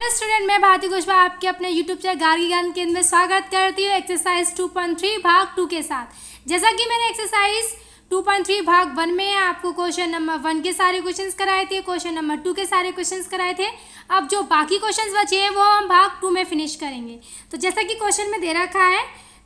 Student, मैं भारती कुशवाहा आपके अपने यूट्यूब चैनल गार्गी ज्ञान केंद्र में स्वागत करती हूँ एक्सरसाइज 2.3 भाग 2 के साथ। जैसा कि मैंने एक्सरसाइज 2.3 भाग 1 में आपको क्वेश्चन नंबर 1 के सारे क्वेश्चंस कराए थे, क्वेश्चन नंबर 2 के सारे क्वेश्चंस कराए थे। अब जो बाकी क्वेश्चंस बचे हैं वो हम भाग 2 में फिनिश करेंगे। तो जैसा कि क्वेश्चन में दे रखा है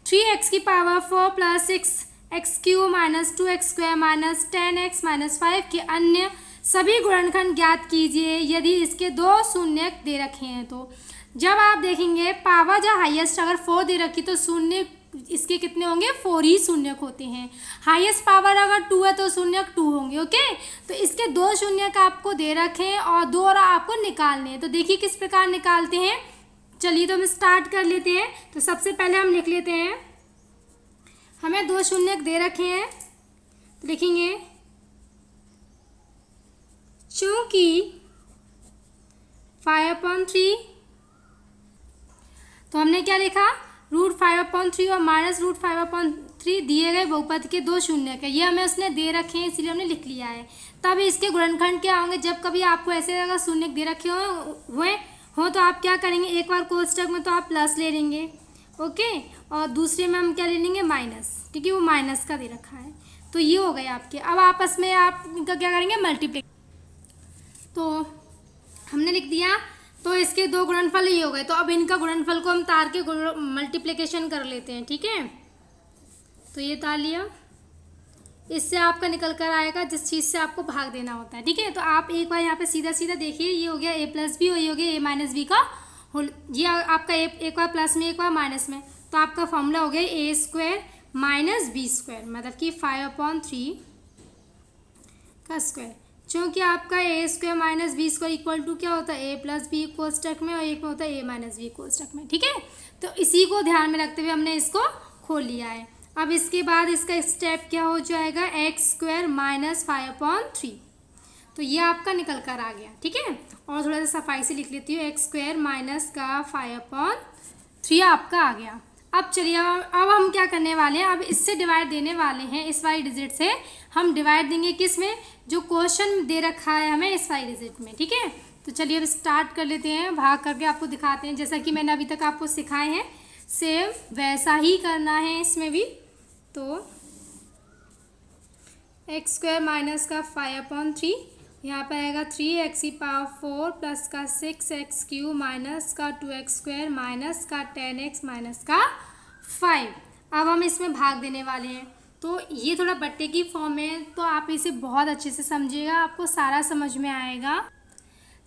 3x की power 4 plus 6x³ minus 2x² minus 10x minus 5 के अन्य सभी गुणनखंड ज्ञात कीजिए यदि इसके दो शून्य दे रखे हैं। तो जब आप देखेंगे पावर जो हाईएस्ट अगर 4 दे रखी तो शून्य इसके कितने होंगे, 4 ही शून्य होते हैं। हाईएस्ट पावर अगर 2 है तो शून्य 2 होंगे। ओके, तो इसके दो शून्य का आपको दे रखे हैं और दो और आपको निकालने हैं। तो देखिए किस प्रकार निकालते हैं। चलिए तो हम स्टार्ट कर लेते हैं। तो सबसे पहले हम लिख लेते हैं, हमें दो शून्य दे रखे हैं। तो लिखेंगे चूँकि 5/3, तो हमने क्या लिखा, √5/3 और माइनस √5/3 दिए गए बहुपद के दो शून्य के, ये हमें उसने दे रखे हैं इसलिए हमने लिख लिया है। तब इसके गुणनखंड क्या होंगे, जब कभी आपको ऐसे अगर शून्य दे रखे हो तो आप क्या करेंगे, एक बार कोष्टक में तो आप प्लस ले लेंगे, ओके, और दूसरे में हम क्या ले लेंगे, माइनस, क्योंकि वो माइनस का दे रखा है। तो ये हो गए आपके। अब आपस में आप इनका क्या करेंगे, मल्टीप्लाई। तो हमने लिख दिया, तो इसके दो गुणनफल ये हो गए। तो अब इनका गुणनफल को हम तार के मल्टीप्लिकेशन कर लेते हैं, ठीक है। तो ये तार लिया, इससे आपका निकल कर आएगा जिस चीज़ से आपको भाग देना होता है, ठीक है। तो आप एक बार यहाँ पे सीधा सीधा देखिए, ये हो गया a+b और ये हो गया a-b का होल, ये आपका एक बार प्लस में एक बार माइनस में। तो आपका फॉर्मूला हो गया a² माइनस b², मतलब कि 5/3 का स्क्वायर। चूँकि आपका a² minus b² equal to क्या होता है, a+b कोष्टक में और एक में होता है a-b कोष्टक में, ठीक है। तो इसी को ध्यान में रखते हुए हमने इसको खोल लिया है। अब इसके बाद इसका स्टेप क्या हो जाएगा, x² माइनस 5/3। तो ये आपका निकल कर आ गया, ठीक है। और थोड़ा सा सफाई से लिख लेती हूँ, x² माइनस का 5/3 आपका आ गया। अब चलिए अब हम क्या करने वाले हैं, अब इससे डिवाइड देने वाले हैं, इस वाली डिजिट से हम डिवाइड देंगे किस में, जो क्वेश्चन दे रखा है हमें इस वाली डिजिट में, ठीक है। तो चलिए अब स्टार्ट कर लेते हैं, भाग करके आपको दिखाते हैं। जैसा कि मैंने अभी तक आपको सिखाए हैं सेम वैसा ही करना है इसमें भी। तो x² माइनस का 5/3, यहाँ पर आएगा 3x की पावर 4 प्लस का 6x³ माइनस का 2x² माइनस का 10x माइनस का 5। अब हम इसमें भाग देने वाले हैं। तो ये थोड़ा बट्टे की फॉर्म है, तो आप इसे बहुत अच्छे से समझिएगा, आपको सारा समझ में आएगा।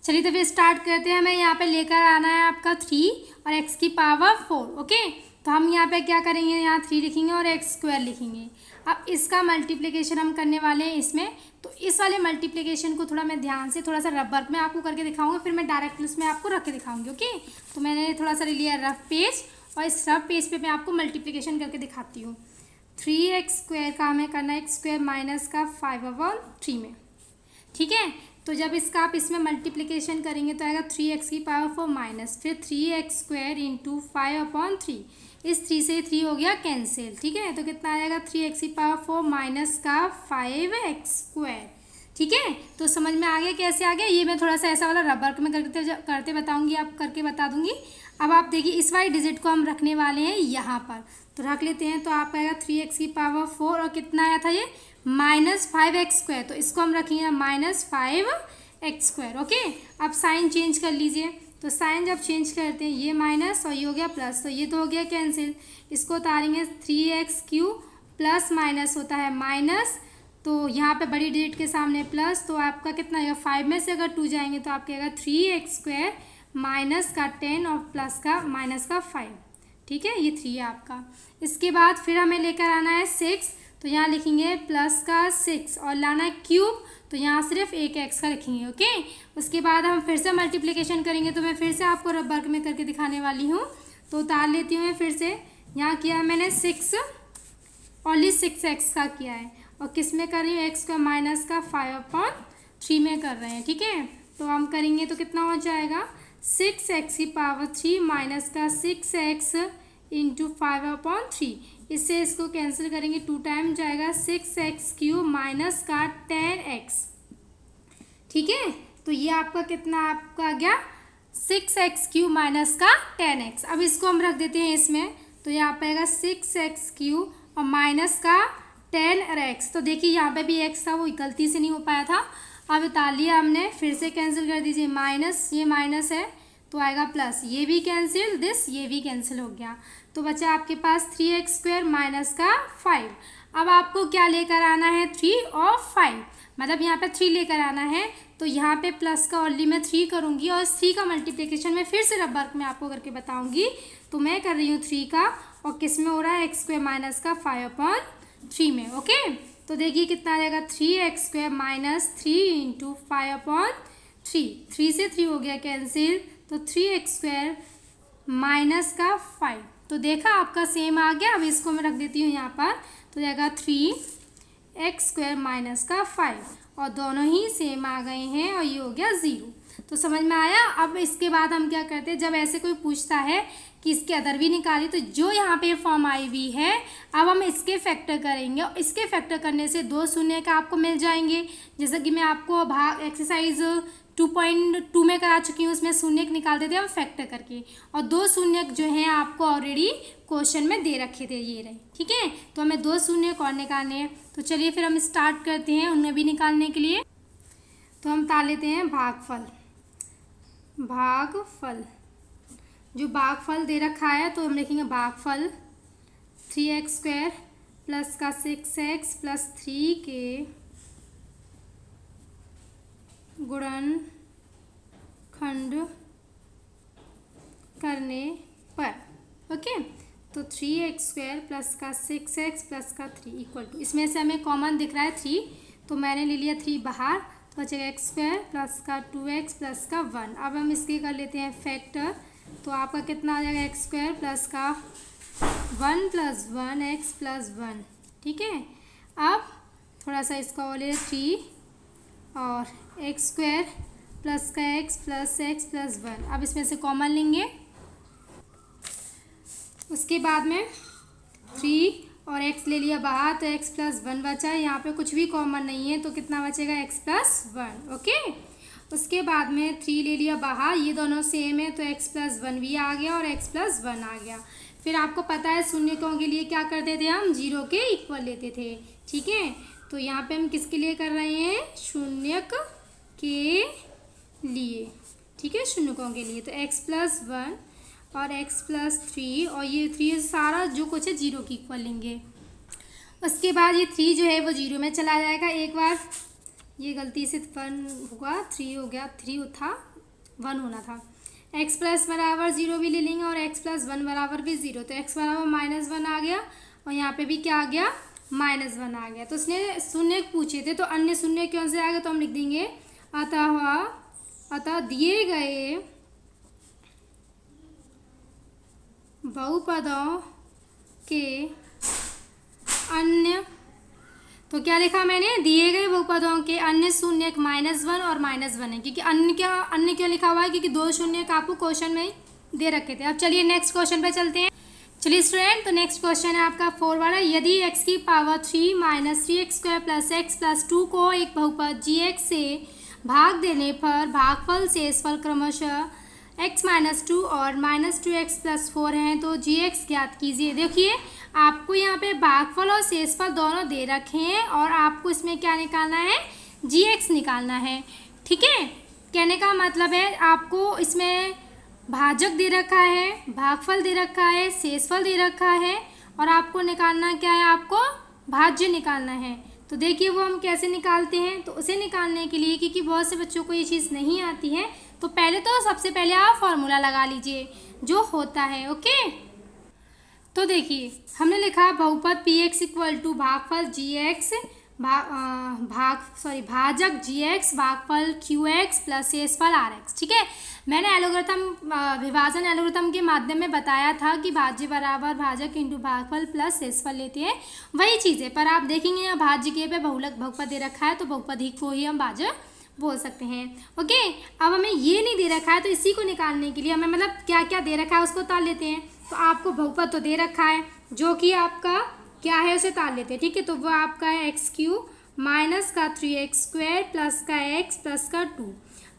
चलिए तो फिर स्टार्ट करते हैं। हमें यहाँ पे लेकर आना है आपका 3 और x की पावर 4, ओके। तो हम यहाँ पे क्या करेंगे, यहाँ 3 लिखेंगे और x² लिखेंगे। अब इसका मल्टीप्लिकेशन हम करने वाले हैं इसमें। तो इस वाले मल्टीप्लिकेशन को थोड़ा मैं ध्यान से थोड़ा सा रफ वर्क में आपको करके दिखाऊंगी, फिर मैं डायरेक्ट उसमें आपको रख के दिखाऊंगी, ओके। तो मैंने थोड़ा सा लिया रफ पेज और इस रफ पेज पे मैं आपको मल्टीप्लिकेशन करके दिखाती हूँ। 3x² का हमें करना है x² माइनस का 5/3 में, ठीक है। तो जब इसका आप इसमें मल्टीप्लिकेशन करेंगे तो आएगा 3x की पावर 4 माइनस फिर 3x² इंटू 5/3। इस 3 से 3 हो गया कैंसिल, ठीक है। तो कितना आएगा, 3x की पावर 4 माइनस का 5x², ठीक है। तो समझ में आ गया कैसे आ गया। ये मैं थोड़ा सा ऐसा वाला रबर में करते बताऊंगी, आप करके बता दूंगी। अब आप देखिए इस वाली डिजिट को हम रखने वाले हैं यहाँ पर, तो रख लेते हैं। तो आप आएगा 3x की पावर 4 और कितना आया था ये, माइनस 5x²। तो इसको हम रखेंगे माइनस 5x², ओके। अब साइन चेंज कर लीजिए। तो साइन जब चेंज करते हैं, ये माइनस और ये हो गया प्लस, तो ये तो हो गया कैंसिल। इसको उतारेंगे 3x³ प्लस माइनस होता है माइनस, तो यहाँ पे बड़ी डिजिट के सामने प्लस, तो आपका कितना आएगा, 5 में से अगर 2 जाएंगे तो आपका आएगा 3x² माइनस का 10 और प्लस का माइनस का 5, ठीक है। ये 3 है आपका। इसके बाद फिर हमें लेकर आना है 6, तो यहाँ लिखेंगे प्लस का 6 और लाना है क्यूब, तो यहाँ सिर्फ एक x का लिखेंगे, ओके। उसके बाद हम फिर से मल्टीप्लिकेशन करेंगे, तो मैं फिर से आपको वर्क में करके दिखाने वाली हूँ। तो उतार लेती हूँ मैं फिर से। यहाँ किया है मैंने 6, ओनली 6x का किया है, और किस में कर रही हूँ, x² माइनस का 5/3 में कर रहे हैं, ठीक है। तो हम करेंगे तो कितना हो जाएगा, 6x की पावर 3 माइनस का 6x इंटू 5/3। इससे इसको कैंसिल करेंगे, 2 टाइम जाएगा 6x³ माइनस का 10x, ठीक है। तो ये आपका कितना आपका आ गया 6x³ माइनस का 10x। अब इसको हम रख देते हैं इसमें, तो यहाँ पे आएगा 6x³ और माइनस का 10x। तो देखिए यहाँ पे भी x था, वो गलती से नहीं हो पाया था। अब उतार लिया हमने, फिर से कैंसिल कर दीजिए, माइनस ये माइनस है तो आएगा प्लस, ये भी कैंसिल, ये भी कैंसिल हो गया। तो बचा आपके पास 3x² माइनस का 5। अब आपको क्या लेकर आना है, 3 और 5, मतलब यहाँ पे 3 लेकर आना है। तो यहाँ पे प्लस का ओनली मैं 3 करूँगी और इस 3 का मल्टीप्लिकेशन मैं फिर से रब वर्क में आपको करके बताऊँगी। तो मैं कर रही हूँ 3 का, और किस में हो रहा है, x² माइनस का 5/3 में। ओके, तो देखिए कितना आ जाएगा, 3x² माइनस 3 × 5/3। 3 से 3 हो गया कैंसिल, तो 3x² माइनस का 5। तो देखा आपका सेम आ गया। अब इसको मैं रख देती हूँ यहाँ पर, तो जाएगा 3x² माइनस का 5, और दोनों ही सेम आ गए हैं और ये हो गया 0। तो समझ में आया। अब इसके बाद हम क्या करते हैं, जब ऐसे कोई पूछता है कि इसके अदर भी निकाली, तो जो यहाँ पे फॉर्म आई हुई है, अब हम इसके फैक्टर करेंगे, और इसके फैक्टर करने से 2 शून्य का आपको मिल जाएंगे। जैसा कि मैं आपको भाग एक्सरसाइज 2.2 में करा चुकी हूँ, उसमें शून्य निकाल देते हैं हम फैक्टर करके, और 2 शून्य जो हैं आपको ऑलरेडी क्वेश्चन में दे रखे थे, ये रहे। ठीक है, तो हमें 2 शून्य और निकालने हैं। तो चलिए फिर हम स्टार्ट करते हैं उन्हें भी निकालने के लिए। तो हम ताल लेते हैं भागफल। जो भागफल दे रखा है, तो हम लिखेंगे भागफल 3x² प्लस का 6x प्लस 3 के गुणनखंड करने पर। ओके, तो 3x² प्लस का 6x प्लस का 3 इक्वल टू, इसमें से हमें कॉमन दिख रहा है 3, तो मैंने ले लिया 3 बाहर, तो बचेगा x² प्लस का 2x प्लस का 1। अब हम इसके कर लेते हैं फैक्टर, तो आपका कितना आ जाएगा, x² प्लस का 1 + 1x + 1। ठीक है, अब थोड़ा सा इसका और ले 3 और x² प्लस का x प्लस x प्लस 1। अब इसमें से कॉमन लेंगे, उसके बाद में 3 और x ले लिया बाहर, तो x प्लस 1 बचा है। यहाँ पे कुछ भी कॉमन नहीं है, तो कितना बचेगा, x प्लस 1। ओके, उसके बाद में 3 ले लिया बाहर, ये दोनों सेम है, तो x प्लस 1 भी आ गया और x प्लस 1 आ गया। फिर आपको पता है शून्यकों के लिए क्या करते थे, हम 0 के इक्वल लेते थे। ठीक है, तो यहाँ पे हम किसके लिए कर रहे हैं, शून्यक के लिए। ठीक है, शून्यकों के लिए, तो x प्लस 1 और x प्लस 3, और ये 3 सारा जो कुछ है 0 की इक्वल लेंगे। उसके बाद ये 3 जो है वो 0 में चला जाएगा। एक बार ये गलती से 1 होगा, 3 हो गया, 3 था 1 होना था। x प्लस बराबर 0 भी ले लेंगे और x प्लस 1 बराबर भी 0, तो x बराबर -1 आ गया, और यहाँ पे भी क्या आ गया, -1 आ गया। तो उसने शून्य पूछे थे, तो अन्य शून्य कौन से आ गए, तो हम लिख देंगे अतः दिए गए बहुपदों के अन्य, तो क्या लिखा मैंने, दिए गए बहुपदों के अन्य शून्य -1 और -1 है, क्योंकि अन्य क्यों लिखा हुआ है, क्योंकि 2 शून्य आपको क्वेश्चन में दे रखे थे। अब चलिए नेक्स्ट क्वेश्चन पे चलते हैं। चलिए स्टूडेंट, तो नेक्स्ट क्वेश्चन है आपका 4 वाला। यदि x की power 3 minus 3x² plus x plus 2 को एक बहुपद gx से भाग देने पर भागफल शेषफल क्रमशः x माइनस 2 और -2x प्लस 4 हैं, तो gx ज्ञात कीजिए। देखिए आपको यहाँ पे भागफल और शेषफल दोनों दे रखे हैं, और आपको इसमें क्या निकालना है, gx निकालना है। ठीक है, कहने का मतलब है आपको इसमें भाजक दे रखा है, भागफल दे रखा है, शेषफल दे रखा है, और आपको निकालना क्या है, आपको भाज्य निकालना है। तो देखिए वो हम कैसे निकालते हैं। तो उसे निकालने के लिए, क्योंकि बहुत से बच्चों को ये चीज़ नहीं आती है, तो सबसे पहले आप फॉर्मूला लगा लीजिए जो होता है। ओके, तो देखिए हमने लिखा बहुपद px = भागफल gx भाजक gx भागफल qx प्लस शेषफल rx। ठीक है, मैंने एलोगरिथम विभाजन एलोगरिथम के माध्यम में बताया था कि भाज्य बराबर भाजक इंटू भागफल प्लस शेषफल लेते हैं, वही चीज़ है। पर आप देखेंगे यहाँ भाज्य के पे बहुपद दे रखा है, तो बहुपद ही को ही हम भाजक बोल सकते हैं। ओके, अब हमें ये नहीं दे रखा है, तो इसी को निकालने के लिए हमें मतलब क्या क्या दे रखा है उसको ताल लेते हैं। तो आपको बहुपद तो दे रखा है, जो कि आपका क्या है उसे ताल लेते हैं। ठीक है, तो वो आपका है x³ माइनस का 3x² प्लस का x प्लस का 2।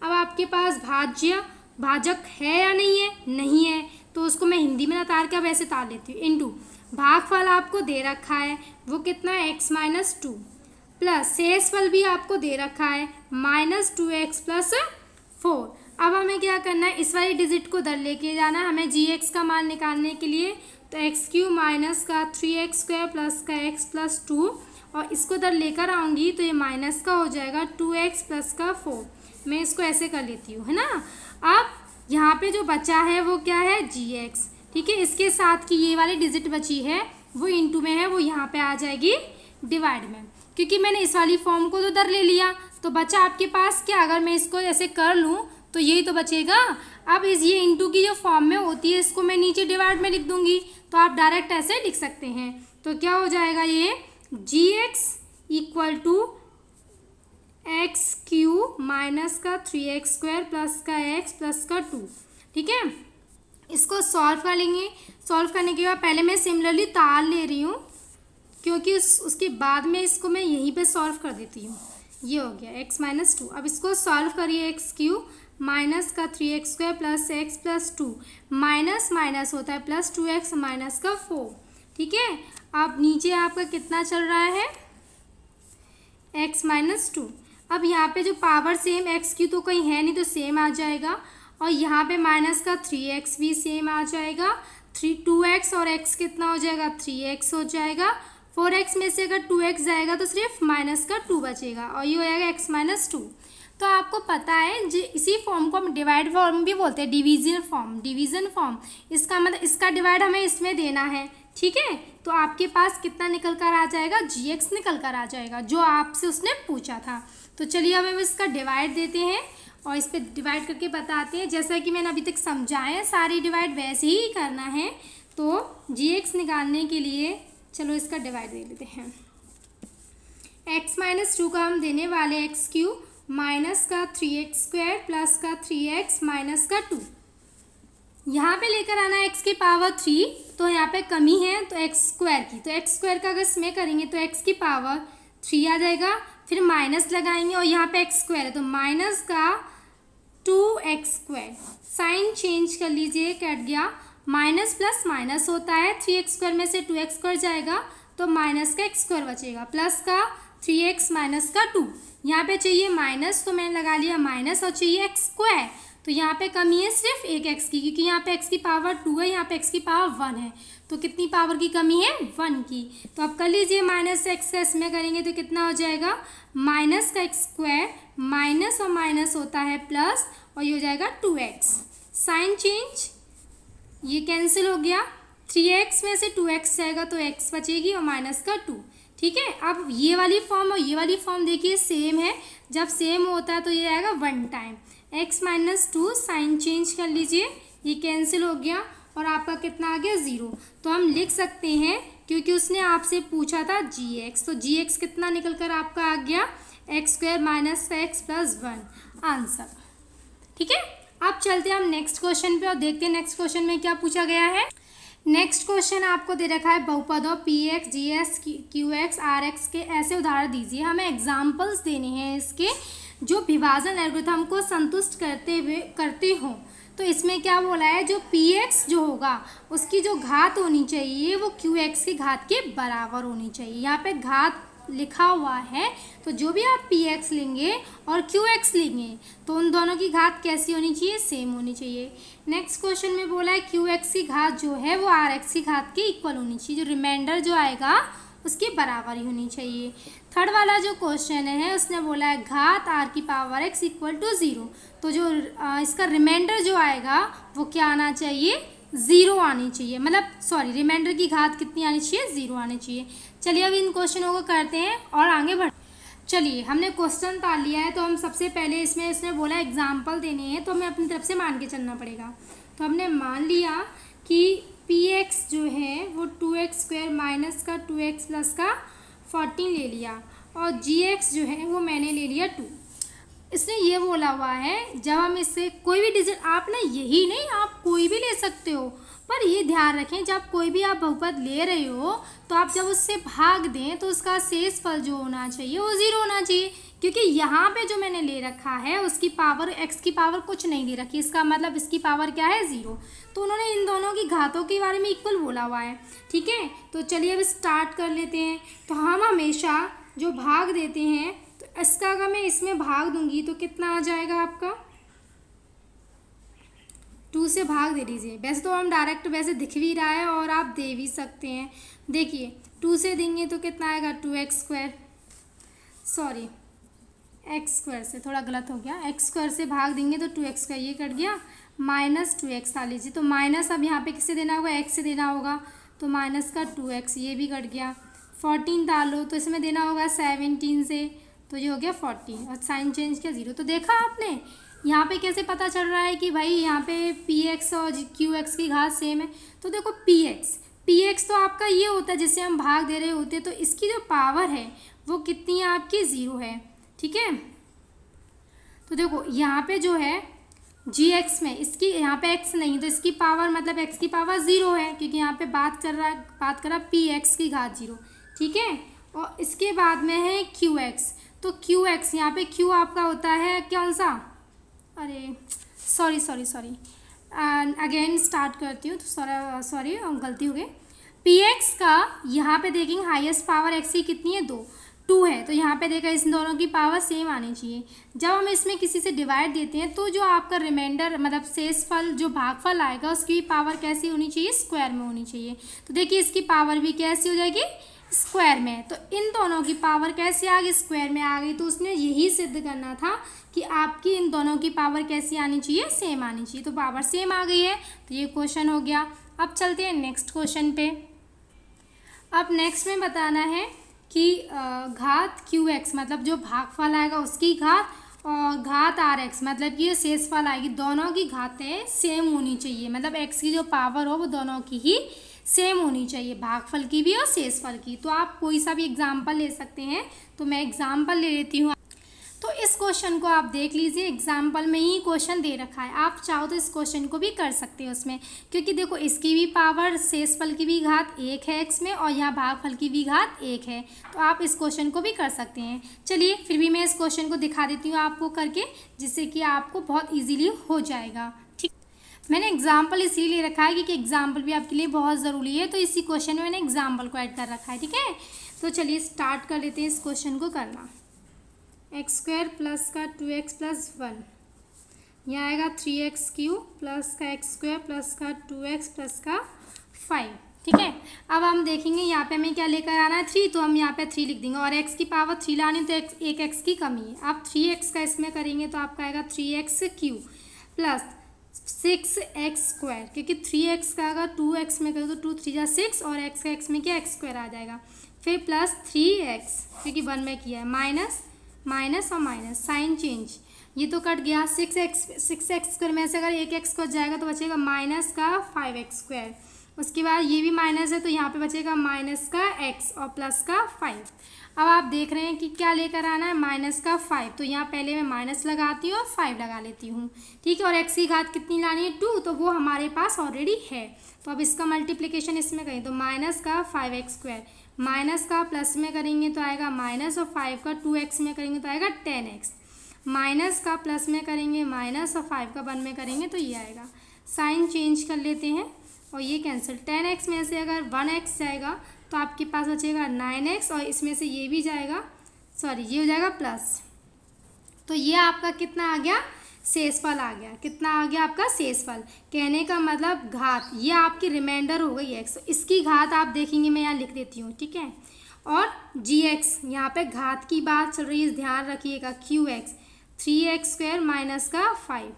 अब आपके पास भाज्य, भाजक है या नहीं है, नहीं है, तो उसको मैं हिंदी में ना तार के वैसे तार लेती हूँ, इनटू भागफल आपको दे रखा है वो कितना है x-2 प्लस शेषफल भी आपको दे रखा है -2x+4। अब हमें क्या करना है, इस वाली डिजिट को इधर लेके जाना है हमें gx का मान निकालने के लिए। तो x³ माइनस का 3x² प्लस का x+2 और इसको इधर लेकर आऊँगी तो ये माइनस का हो जाएगा 2x प्लस का 4। मैं इसको ऐसे कर लेती हूँ, है ना। अब यहाँ पे जो बचा है वो क्या है, gx, ठीक है। इसके साथ की ये वाली डिजिट बची है वो इनटू में है, वो यहाँ पे आ जाएगी डिवाइड में, क्योंकि मैंने इस वाली फॉर्म को तो इधर ले लिया। तो बचा आपके पास क्या, अगर मैं इसको ऐसे कर लूँ तो यही तो बचेगा। अब ये इनटू की जो फॉर्म में होती है इसको मैं नीचे डिवाइड में लिख दूंगी, तो आप डायरेक्ट ऐसे लिख सकते हैं। तो क्या हो जाएगा, ये gx equal to x³ minus का 3x² प्लस का x प्लस का 2, ठीक है। इसको सॉल्व कर लेंगे। सॉल्व करने के बाद पहले मैं सिमिलरली तार ले रही हूँ, क्योंकि उसके बाद में इसको मैं यहीं पे सॉल्व कर देती हूँ। ये हो गया x-2। अब इसको सॉल्व करिए, x³ माइनस का 3x² plus x plus 2 minus minus होता है प्लस 2x माइनस का 4, ठीक है। अब नीचे आपका कितना चल रहा है, x-2। अब यहाँ पे जो पावर सेम x की तो कहीं है नहीं तो सेम आ जाएगा, और यहाँ पे माइनस का 3x भी सेम आ जाएगा। 2x और x कितना हो जाएगा, 3x हो जाएगा। 4x में से अगर 2x जाएगा तो सिर्फ माइनस का 2 बचेगा और ये हो जाएगा x-2। तो आपको पता है जी, इसी फॉर्म को हम डिवाइड फॉर्म भी बोलते हैं, डिवीज़न फॉर्म। इसका मतलब इसका डिवाइड हमें इसमें देना है, ठीक है। तो आपके पास कितना निकल कर आ जाएगा, gx निकल कर आ जाएगा, जो आपसे उसने पूछा था। तो चलिए अब हम इसका डिवाइड देते हैं और इस पर डिवाइड करके बताते हैं। जैसा कि मैंने अभी तक समझाया सारी डिवाइड वैसे ही करना है। तो gx निकालने के लिए चलो इसका डिवाइड दे लेते हैं। x-2 का हम देने वाले x³ माइनस का 3x² प्लस का 3x माइनस का 2। यहाँ पे लेकर आना x की पावर 3, तो यहाँ पे कमी है तो x² की, तो x² का अगर इसमें करेंगे तो x की पावर 3 आ जाएगा। फिर माइनस लगाएंगे और यहाँ पे x² है तो माइनस का 2x²। साइन चेंज कर लीजिए, कट गया, माइनस प्लस माइनस होता है, 3x² में से 2x² जाएगा तो माइनस का x² बचेगा, प्लस का 3x माइनस का 2। यहाँ पे चाहिए माइनस तो मैंने लगा लिया माइनस, और चाहिए x², तो यहाँ पे कमी है सिर्फ एक x की, क्योंकि यहाँ पे x की पावर 2 है, यहाँ पे x की पावर 1 है। तो कितनी पावर की कमी है, 1 की। तो अब कर लीजिए माइनस x का इसमें करेंगे तो कितना हो जाएगा, माइनस का x², माइनस और माइनस होता है प्लस, और ये हो जाएगा 2x। साइन चेंज, ये कैंसिल हो गया, 3x में से 2x जाएगा तो x बचेगी और माइनस का 2, ठीक है। अब ये वाली फॉर्म और ये वाली फॉर्म देखिए सेम है, जब सेम होता है तो ये आएगा 1 टाइम x-2। साइन चेंज कर लीजिए, ये कैंसिल हो गया और आपका कितना आ गया, 0। तो हम लिख सकते हैं, क्योंकि उसने आपसे पूछा था gx, तो gx कितना निकल कर आपका आ गया, x² minus x plus 1 answer, ठीक है। अब चलते हैं हम नेक्स्ट क्वेश्चन पे और देखते हैं नेक्स्ट क्वेश्चन में क्या पूछा गया है। नेक्स्ट क्वेश्चन आपको दे रखा है बहुपदों px, gx, qx, rx के ऐसे उदाहरण दीजिए। हमें एग्जाम्पल्स देने हैं इसके जो विभाजन एल्गोरिथम को संतुष्ट करते हों। तो इसमें क्या बोला है, जो px जो होगा उसकी जो घात होनी चाहिए वो qx की घात के बराबर होनी चाहिए। यहाँ पे घात लिखा हुआ है, तो जो भी आप px लेंगे और qx लेंगे तो उन दोनों की घात कैसी होनी चाहिए, सेम होनी चाहिए। नेक्स्ट क्वेश्चन में बोला है qx की घात जो है वो rx की घात के इक्वल होनी चाहिए, जो रिमाइंडर जो आएगा उसके बराबर ही होनी चाहिए। थर्ड वाला जो क्वेश्चन है उसने बोला है घात r की पावर x इक्वल टू 0, तो जो इसका रिमाइंडर जो आएगा वो क्या आना चाहिए, 0 आनी चाहिए, मतलब सॉरी रिमाइंडर की घात कितनी आनी चाहिए, 0 आनी चाहिए। चलिए अब इन क्वेश्चनों को करते हैं और आगे बढ़। चलिए हमने क्वेश्चन ताल लिया है, तो हम सबसे पहले इसने बोला एग्जाम्पल देने हैं, तो हमें अपनी तरफ से मान के चलना पड़ेगा। तो हमने मान लिया कि px जो है वो 2x² माइनस का 2x प्लस का 14 ले लिया, और gx जो है वो मैंने ले लिया 2। इसने ये बोला हुआ है जब हम इससे कोई भी डिजिट, आप ना यही नहीं आप कोई भी ले सकते हो, पर ये ध्यान रखें जब कोई भी आप बहुपद ले रहे हो तो आप जब उससे भाग दें तो उसका शेषफल जो होना चाहिए वो 0 होना चाहिए। क्योंकि यहाँ पे जो मैंने ले रखा है उसकी पावर x की पावर कुछ नहीं दे रखी, इसका मतलब इसकी पावर क्या है 0। तो उन्होंने इन दोनों की घातों के बारे में इक्वल बोला हुआ है, ठीक है। तो चलिए अब स्टार्ट कर लेते हैं। तो हम हमेशा जो भाग देते हैं, तो इसका अगर मैं इसमें भाग दूंगी तो कितना आ जाएगा आपका, 2 से भाग दे दीजिए। वैसे तो हम डायरेक्ट वैसे दिख भी रहा है और आप दे भी सकते हैं। देखिए 2 से देंगे तो कितना आएगा 2x², सॉरी x² से थोड़ा गलत हो गया, x² से भाग देंगे तो 2x², ये कट गया, -2x डाल लीजिए। तो माइनस अब यहाँ पे किससे देना होगा, x से देना होगा, तो माइनस का 2x, ये भी कट गया। 14 डालो तो इसमें देना होगा 17 से, तो ये हो गया 40 और साइन चेंज किया 0। तो देखा आपने यहाँ पे कैसे पता चल रहा है कि भाई यहाँ पे px और qx की घात सेम है। तो देखो px तो आपका ये होता है जिससे हम भाग दे रहे होते, तो इसकी जो पावर है वो कितनी है आपकी 0 है, ठीक है। तो देखो यहाँ पे जो है gx में इसकी यहाँ पे x नहीं, तो इसकी पावर मतलब x की पावर 0 है, क्योंकि यहाँ पे बात कर रहा px की घात 0, ठीक है। और इसके बाद में है qx, तो qx यहाँ पे q आपका होता है कौन सा, अरे सॉरी अगेन स्टार्ट करती हूँ, तो सॉरी गलती हो गई। px का यहाँ पे देखेंगे हाईएस्ट पावर x की कितनी है 2 है, तो यहाँ पे देखा इस दोनों की पावर सेम आनी चाहिए। जब हम इसमें किसी से डिवाइड देते हैं तो जो आपका रिमाइंडर मतलब शेषफल जो भागफल आएगा उसकी पावर कैसी होनी चाहिए, स्क्वायर में होनी चाहिए। तो देखिए इसकी पावर भी कैसी हो जाएगी, स्क्वायर में। तो इन दोनों की पावर कैसे आ गई, स्क्वायर में आ गई। तो उसने यही सिद्ध करना था कि आपकी इन दोनों की पावर कैसी आनी चाहिए, सेम आनी चाहिए। तो पावर सेम आ गई है, तो ये क्वेश्चन हो गया। अब चलते हैं नेक्स्ट क्वेश्चन पे। अब नेक्स्ट में बताना है कि घात qx मतलब जो भागफल आएगा उसकी घात, और घात rx मतलब कि ये शेषफल आएगी, दोनों की घातें सेम होनी चाहिए। मतलब x की जो पावर हो वो दोनों की ही सेम होनी चाहिए, भागफल की भी और शेषफल की। तो आप कोई सा भी एग्जाम्पल ले सकते हैं, तो मैं एग्जाम्पल ले लेती हूँ। तो इस क्वेश्चन को आप देख लीजिए, एग्जाम्पल में ही क्वेश्चन दे रखा है। आप चाहो तो इस क्वेश्चन को भी कर सकते हो उसमें, क्योंकि देखो इसकी भी पावर शेषफल की भी घात 1 है x में, और यहाँ भागफल की भी घात 1 है। तो आप इस क्वेश्चन को भी कर सकते हैं। चलिए फिर भी मैं इस क्वेश्चन को दिखा देती हूँ आपको करके, जिससे कि आपको बहुत ईजीली हो जाएगा। ठीक, मैंने एग्जाम्पल इसीलिए रखा है क्योंकि एग्जाम्पल भी आपके लिए बहुत ज़रूरी है। तो इसी क्वेश्चन में मैंने एग्जाम्पल को ऐड कर रखा है, ठीक है। तो चलिए स्टार्ट कर लेते हैं इस क्वेश्चन को करना। x² प्लस का 2x प्लस 1, यहाँ आएगा 3x³ प्लस का x² प्लस का 2x प्लस का 5, ठीक है। अब हम देखेंगे यहाँ पे हमें क्या लेकर आना है 3, तो हम यहाँ पे 3 लिख देंगे, और x की पावर 3 लानी तो एक x की कमी है। आप 3x का इसमें करेंगे तो आपका आएगा 3x³ प्लस 6x², क्योंकि 3x का अगर 2x में करें तो 2 3 जा 6, और x का x में क्या x² आ जाएगा, फिर प्लस 3x क्योंकि 1 में किया है, माइनस और माइनस साइन चेंज, ये तो कट गया। 6x² में से अगर एक x कट जाएगा तो बचेगा माइनस का 5x²। उसके बाद ये भी माइनस है तो यहाँ पे बचेगा माइनस का x और प्लस का 5। अब आप देख रहे हैं कि क्या लेकर आना है, माइनस का 5, तो यहाँ पहले मैं माइनस लगाती हूँ और 5 लगा लेती हूँ, ठीक है। और x की घात कितनी लानी है 2, तो वो हमारे पास ऑलरेडी है। तो अब इसका मल्टीप्लिकेशन इसमें करें तो माइनस का 5x², माइनस का प्लस में करेंगे तो आएगा माइनस, और 5 का 2x में करेंगे तो आएगा 10x, माइनस का प्लस में करेंगे माइनस, और 5 का 1 में करेंगे तो ये आएगा। साइन चेंज कर लेते हैं और ये कैंसिल। 10x में से अगर 1x जाएगा तो आपके पास बचेगा 9x, और इसमें से ये भी जाएगा, सॉरी ये हो जाएगा प्लस। तो ये आपका कितना आ गया, शेषफल आ गया। कितना आ गया आपका शेषफल, कहने का मतलब घात, ये आपकी रिमाइंडर हो गई x। इसकी घात आप देखेंगे, मैं यहाँ लिख देती हूँ, ठीक है। और gx यहाँ पे घात की बात चल रही है, ध्यान रखिएगा। qx 3x² माइनस का 5,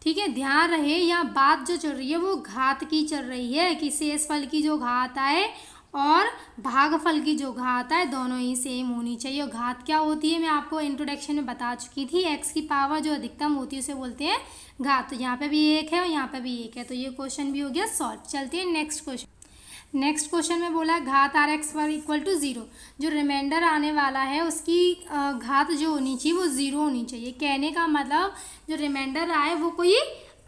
ठीक है। ध्यान रहे यहाँ बात जो चल रही है वो घात की चल रही है, कि शेषफल की जो घात आए और भागफल की जो घात है दोनों ही सेम होनी चाहिए। और घात क्या होती है मैं आपको इंट्रोडक्शन में बता चुकी थी, x की पावर जो अधिकतम होती है उसे बोलते हैं घात। तो यहाँ पे भी 1 है और यहाँ पे भी 1 है, तो ये क्वेश्चन भी हो गया सॉल्व। चलते हैं नेक्स्ट क्वेश्चन। नेक्स्ट क्वेश्चन में बोला घात rx इक्वल टू 0, जो रिमाइंडर आने वाला है उसकी घात जो होनी चाहिए वो 0 होनी चाहिए। कहने का मतलब जो रिमाइंडर आए वो कोई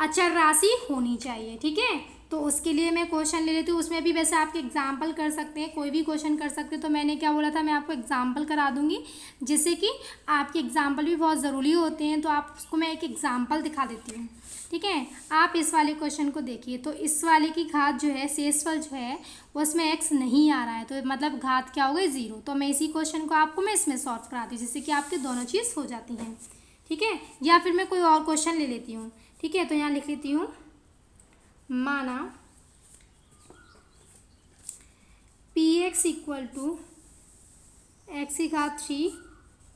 अचर राशि होनी चाहिए, ठीक है। तो उसके लिए मैं क्वेश्चन ले लेती हूँ। उसमें भी वैसे आपके एग्जाम्पल कर सकते हैं, कोई भी क्वेश्चन कर सकते हैं। तो मैंने क्या बोला था, मैं आपको एग्जाम्पल करा दूँगी, जिससे कि आपके एग्जाम्पल भी बहुत ज़रूरी होते हैं। तो आप उसको मैं एक एग्जाम्पल दिखा देती हूँ, ठीक है। आप इस वाले क्वेश्चन को देखिए। तो इस वाले की घात जो है, शेषफल जो है वो उसमें x नहीं आ रहा है, तो मतलब घात क्या हो गई 0। तो मैं इसी क्वेश्चन को आपको मैं इसमें सॉल्व कराती हूँ, जिससे कि आपके दोनों चीज़ हो जाती हैं, ठीक है। या फिर मैं कोई और क्वेश्चन ले लेती हूँ, ठीक है। तो यहाँ लिख लेती हूँ, माना px इक्वल टू एक्स की घात 3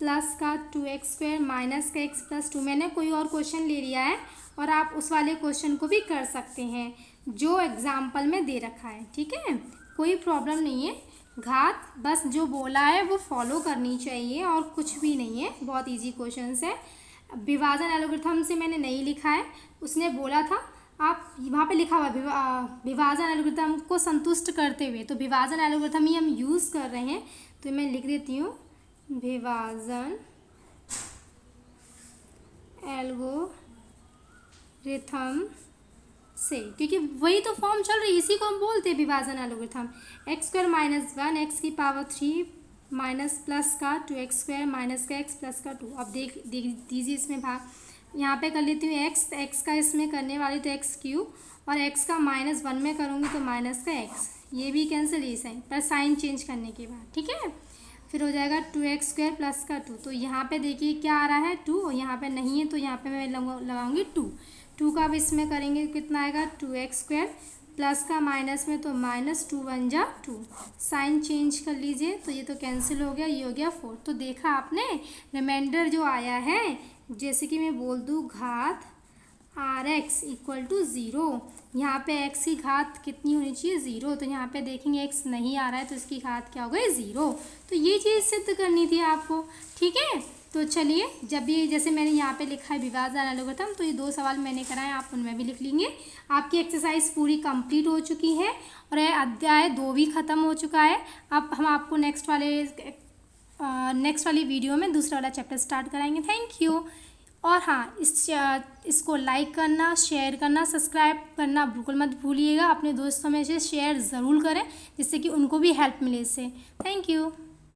प्लस का 2x² माइनस का x प्लस 2। मैंने कोई और क्वेश्चन ले लिया है, और आप उस वाले क्वेश्चन को भी कर सकते हैं जो एग्जाम्पल में दे रखा है, ठीक है। कोई प्रॉब्लम नहीं है, घात बस जो बोला है वो फॉलो करनी चाहिए, और कुछ भी नहीं है, बहुत इजी क्वेश्चन है। विभाजन एल्गोरिथम से मैंने नहीं लिखा है, उसने बोला था, आप वहाँ पे लिखा हुआ विभाजन एल्गोरिथम को संतुष्ट करते हुए, तो विभाजन एल्गोरिथम ही हम यूज़ कर रहे हैं। तो मैं लिख देती हूँ विभाजन एल्गोरिथम से, क्योंकि वही तो फॉर्म चल रही है, इसी को हम बोलते हैं विभाजन एल्गोरिथम। x² माइनस 1 x की पावर 3 माइनस प्लस का 2x² माइनस का x प्लस का 2। अब देख दीजिए इसमें भाग, यहाँ पे कर लेती हूँ x का इसमें करने वाली तो x³ और x का -1 में करूँगी तो माइनस का x, ये भी कैंसिल, ये साइन पर साइन चेंज करने के बाद, ठीक है। फिर हो जाएगा 2x² प्लस का 2। तो यहाँ पे देखिए क्या आ रहा है 2, और यहाँ पे नहीं है, तो यहाँ पे मैं लगाऊंगी 2 का अब इसमें करेंगे कितना आएगा 2x² प्लस का माइनस में तो -2 बन जा 2, साइन चेंज कर लीजिए तो ये तो कैंसिल हो गया, ये हो गया 4। तो देखा आपने रिमाइंडर जो आया है, जैसे कि मैं बोल दूँ घात rx इक्वल टू 0, यहाँ पे x की घात कितनी होनी चाहिए 0, तो यहाँ पे देखेंगे x नहीं आ रहा है तो इसकी घात क्या हो गई 0। तो ये चीज़ सिद्ध करनी थी आपको, ठीक है। तो चलिए, जब भी जैसे मैंने यहाँ पे लिखा है विभाजन एल्गोरिथम, तो ये 2 सवाल मैंने कराए, आप उनमें भी लिख लेंगे। आपकी एक्सरसाइज पूरी कंप्लीट हो चुकी है, और अध्याय 2 भी ख़त्म हो चुका है। अब हम आपको नेक्स्ट वाली वीडियो में दूसरा वाला चैप्टर स्टार्ट कराएंगे। Thank you. और हाँ, इसको लाइक करना, शेयर करना, सब्सक्राइब करना बिल्कुल मत भूलिएगा। अपने दोस्तों में से शेयर ज़रूर करें, जिससे कि उनको भी हेल्प मिले इससे। Thank you.